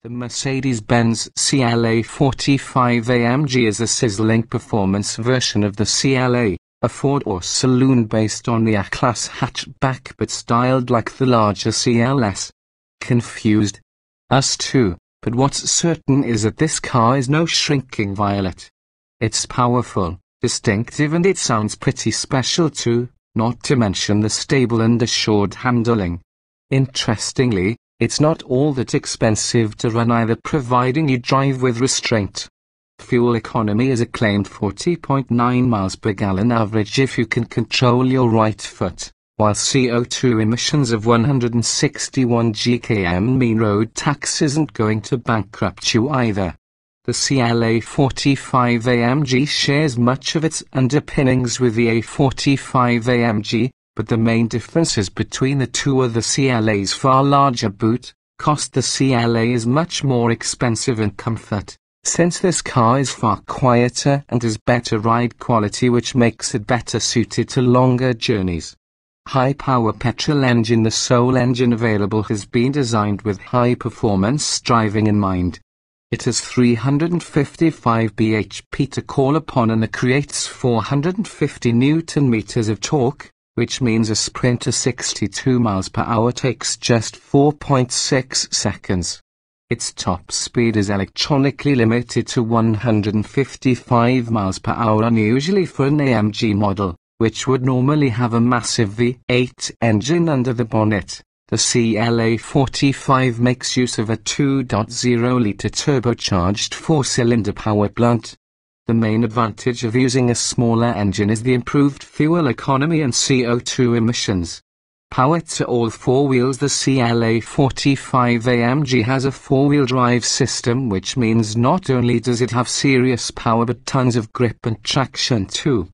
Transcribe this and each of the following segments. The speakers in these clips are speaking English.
The Mercedes-Benz CLA-45 AMG is a sizzling performance version of the CLA, a four-door saloon based on the A-Class hatchback but styled like the larger CLS. Confused? Us too, but what's certain is that this car is no shrinking violet. It's powerful, distinctive, and it sounds pretty special too, not to mention the stable and assured handling. Interestingly, it's not all that expensive to run either, providing you drive with restraint. Fuel economy is a claimed 40.9 miles per gallon average if you can control your right foot, while CO2 emissions of 161 gkm mean road tax isn't going to bankrupt you either. The CLA-45 AMG shares much of its underpinnings with the A45 AMG, but the main differences between the two are the CLA's far larger boot cost. The CLA is much more expensive in comfort, since this car is far quieter and has better ride quality, which makes it better suited to longer journeys. High-power petrol engine. The sole engine available has been designed with high-performance driving in mind. It has 355 bhp to call upon and it creates 450 Nm of torque, which means a sprint to 62 miles per hour takes just 4.6 seconds. Its top speed is electronically limited to 155 miles per hour, unusually for an AMG model, which would normally have a massive V8 engine under the bonnet. The CLA-45 makes use of a 2.0-litre turbocharged four-cylinder power plant. The main advantage of using a smaller engine is the improved fuel economy and CO2 emissions. Power to all four wheels. The CLA-45 AMG has a four-wheel drive system, which means not only does it have serious power but tons of grip and traction too.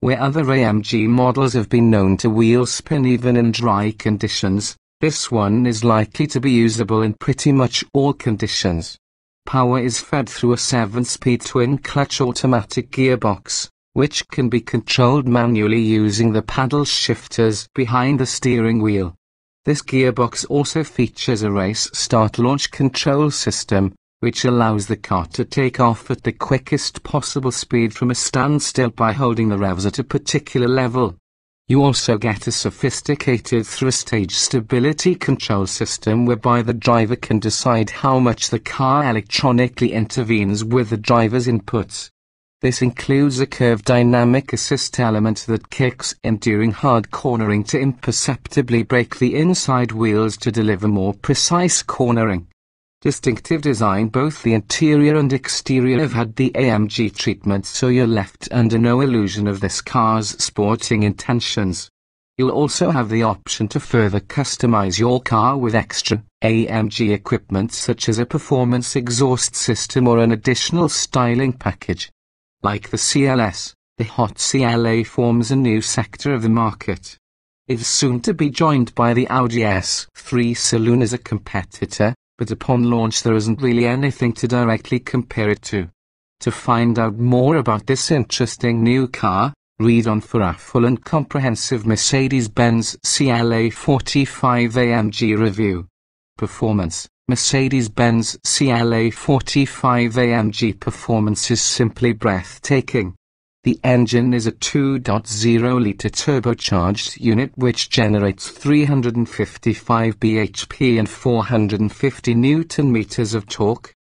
Where other AMG models have been known to wheel spin even in dry conditions, this one is likely to be usable in pretty much all conditions. Power is fed through a 7-speed twin-clutch automatic gearbox, which can be controlled manually using the paddle shifters behind the steering wheel. This gearbox also features a race start launch control system, which allows the car to take off at the quickest possible speed from a standstill by holding the revs at a particular level. You also get a sophisticated three-stage stability control system whereby the driver can decide how much the car electronically intervenes with the driver's inputs. This includes a curve dynamic assist element that kicks in during hard cornering to imperceptibly brake the inside wheels to deliver more precise cornering. Distinctive design. Both the interior and exterior have had the AMG treatment, so you're left under no illusion of this car's sporting intentions. You'll also have the option to further customize your car with extra AMG equipment such as a performance exhaust system or an additional styling package. Like the CLS, the hot CLA forms a new sector of the market. It's soon to be joined by the Audi S3 saloon as a competitor, but upon launch there isn't really anything to directly compare it to. To find out more about this interesting new car, read on for a full and comprehensive Mercedes-Benz CLA-45 AMG review. Performance. Mercedes-Benz CLA-45 AMG performance is simply breathtaking. The engine is a 2.0-litre turbocharged unit which generates 355 bhp and 450 Nm of torque.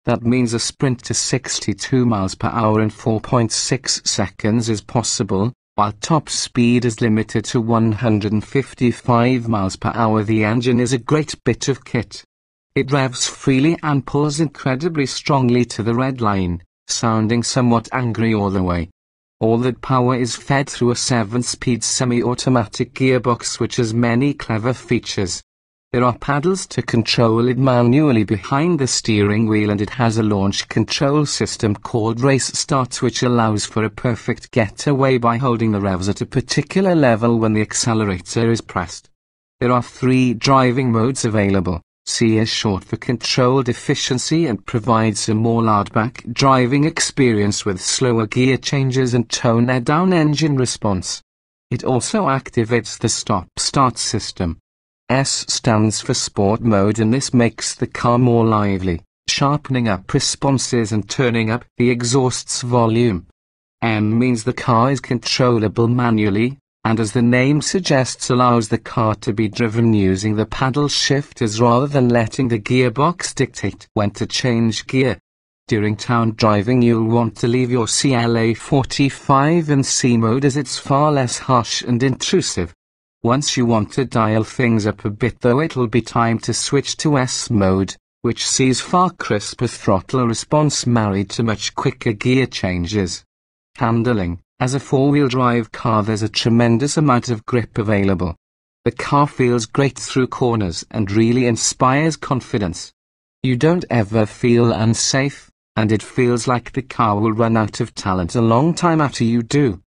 That means a sprint to 62 miles per hour in 4.6 seconds is possible, while top speed is limited to 155 miles per hour. The engine is a great bit of kit. It revs freely and pulls incredibly strongly to the red line, sounding somewhat angry all the way. All that power is fed through a 7-speed semi-automatic gearbox which has many clever features. There are paddles to control it manually behind the steering wheel, and it has a launch control system called Race Start which allows for a perfect getaway by holding the revs at a particular level when the accelerator is pressed. There are 3 driving modes available. C is short for controlled efficiency and provides a more laid-back driving experience with slower gear changes and toned-down engine response. It also activates the stop-start system. S stands for sport mode, and this makes the car more lively, sharpening up responses and turning up the exhaust's volume. M means the car is controllable manually, and as the name suggests, allows the car to be driven using the paddle shifters rather than letting the gearbox dictate when to change gear. During town driving, you'll want to leave your CLA-45 in C mode as it's far less harsh and intrusive. Once you want to dial things up a bit though, it'll be time to switch to S mode, which sees far crisper throttle response married to much quicker gear changes. Handling. As a four-wheel drive car, there's a tremendous amount of grip available. The car feels great through corners and really inspires confidence. You don't ever feel unsafe, and it feels like the car will run out of talent a long time after you do.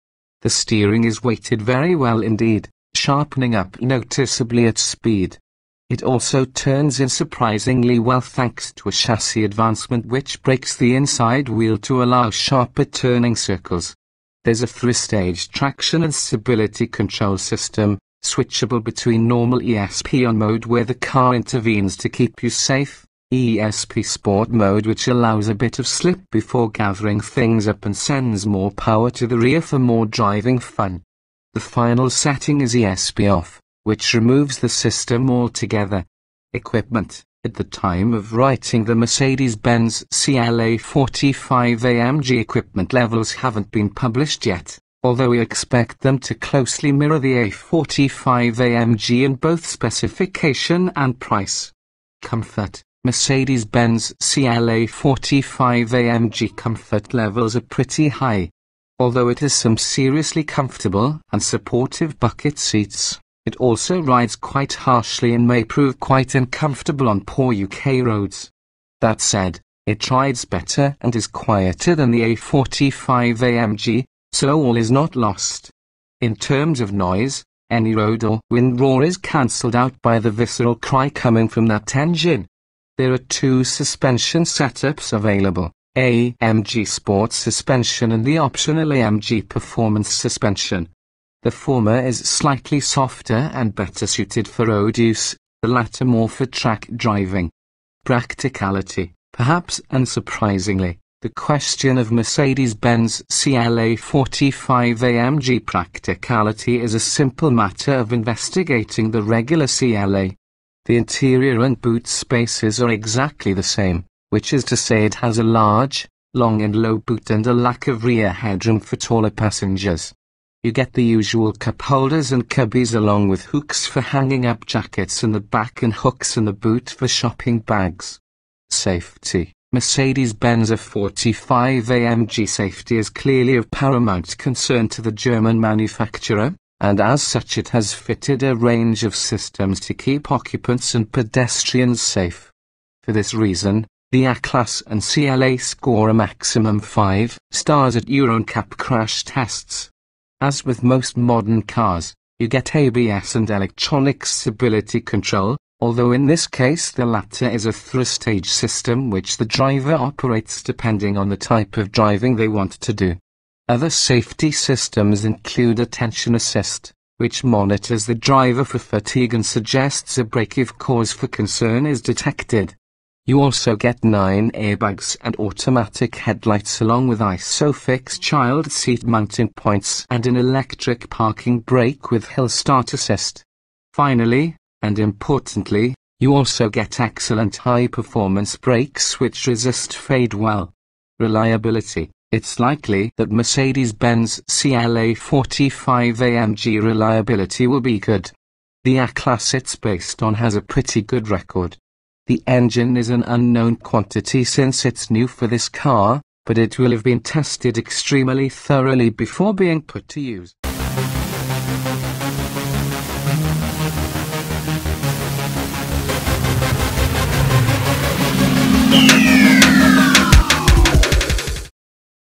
The steering is weighted very well indeed, sharpening up noticeably at speed. It also turns in surprisingly well thanks to a chassis advancement which breaks the inside wheel to allow sharper turning circles. There's a 3-stage traction and stability control system, switchable between normal ESP on mode where the car intervenes to keep you safe, ESP Sport mode which allows a bit of slip before gathering things up and sends more power to the rear for more driving fun. The final setting is ESP off, which removes the system altogether. Equipment. At the time of writing, the Mercedes-Benz CLA-45 AMG equipment levels haven't been published yet, although we expect them to closely mirror the A45 AMG in both specification and price. Comfort. Mercedes-Benz CLA-45 AMG comfort levels are pretty high. Although it has some seriously comfortable and supportive bucket seats, it also rides quite harshly and may prove quite uncomfortable on poor UK roads. That said, it rides better and is quieter than the A45 AMG, so all is not lost. In terms of noise, any road or wind roar is cancelled out by the visceral cry coming from that engine. There are two suspension setups available, AMG Sport Suspension and the optional AMG Performance Suspension. The former is slightly softer and better suited for road use, the latter more for track driving. Practicality. Perhaps unsurprisingly, the question of Mercedes-Benz CLA-45 AMG practicality is a simple matter of investigating the regular CLA. The interior and boot spaces are exactly the same, which is to say it has a large, long and low boot and a lack of rear headroom for taller passengers. You get the usual cup holders and cubbies along with hooks for hanging up jackets in the back and hooks in the boot for shopping bags. Safety. Mercedes-Benz A45 AMG safety is clearly of paramount concern to the German manufacturer, and as such it has fitted a range of systems to keep occupants and pedestrians safe. For this reason, the A-Class and CLA score a maximum 5 stars at Euro NCAP crash tests. As with most modern cars, you get ABS and electronic stability control, although in this case the latter is a 3-stage system which the driver operates depending on the type of driving they want to do. Other safety systems include attention assist, which monitors the driver for fatigue and suggests a brake if cause for concern is detected. You also get 9 airbags and automatic headlights along with ISOFIX child seat mounting points and an electric parking brake with hill start assist. Finally, and importantly, you also get excellent high-performance brakes which resist fade well. Reliability. It's likely that Mercedes-Benz CLA-45 AMG reliability will be good. The A-Class it's based on has a pretty good record. The engine is an unknown quantity since it's new for this car, but it will have been tested extremely thoroughly before being put to use.